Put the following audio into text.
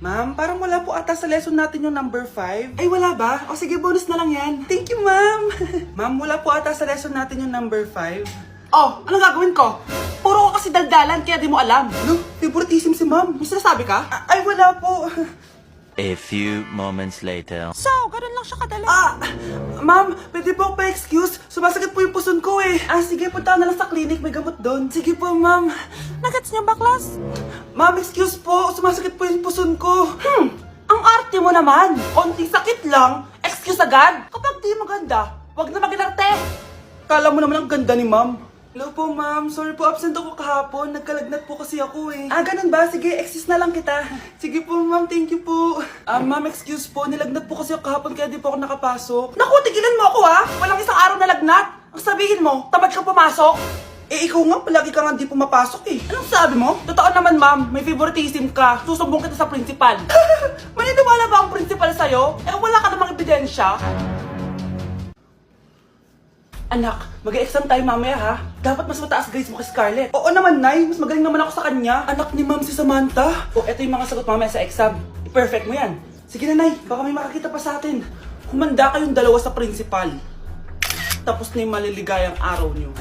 Ma'am, parang wala po ata sa lesson natin yung number 5. Ay, wala ba? O sige, bonus na lang yan. Thank you, ma'am. Ma'am, wala po ata sa lesson natin yung number 5. Oh, anong gagawin ko? Puro ko kasi daldalan kaya di mo alam. Ano? Favoritism si ma'am. May sinasabi ka? Ay, wala po. A few moments later. So, ganun lang siya kadali. Ma'am, pwede po pa-excuse? Sumasakit po yung puson ko eh. Sige, punta na lang sa clinic. May gamot doon. Sige po, ma'am. Nagets niyo ba, class? Ma'am, excuse po. Sumasakit po yung puson ko. Ang arte mo naman. Konting sakit lang. Excuse agad. Kapag di maganda, wag na mag-inarte. Kala mo naman ang ganda ni ma'am. Hello po, ma'am. Sorry po, absent ako kahapon. Nagkalagnat po kasi ako eh. Ganun ba? Sige, excuse na lang kita. Sige po, ma'am. Thank you po. Ma'am, excuse po. Nilagnat po kasi ako kahapon kaya di po ako nakapasok. Naku, tigilan mo ako ha. Walang isang araw na lagnat. Ang sabihin mo, tamad kang pumasok. Ikaw nga, palagi ka nga di pumapasok eh. Anong sabi mo? Totoo naman, ma'am. May favoritism ka. Susumbong kita sa principal. Maniniwala ba ang principal sa'yo? Wala ka namang ebidensya. Anak, mag-exam tayo mamaya ha. Dapat mas mataas grades mo kay Scarlett. Oo naman, Nay. Mas magaling naman ako sa kanya. Anak ni ma'am si Samantha. Eto yung mga sagot mamaya sa exam. I-perfect mo yan. Sige na, Nay. Baka may makakita pa sa atin. Humanda kayong dalawa sa principal. Tapos na yung maliligayang araw niyo.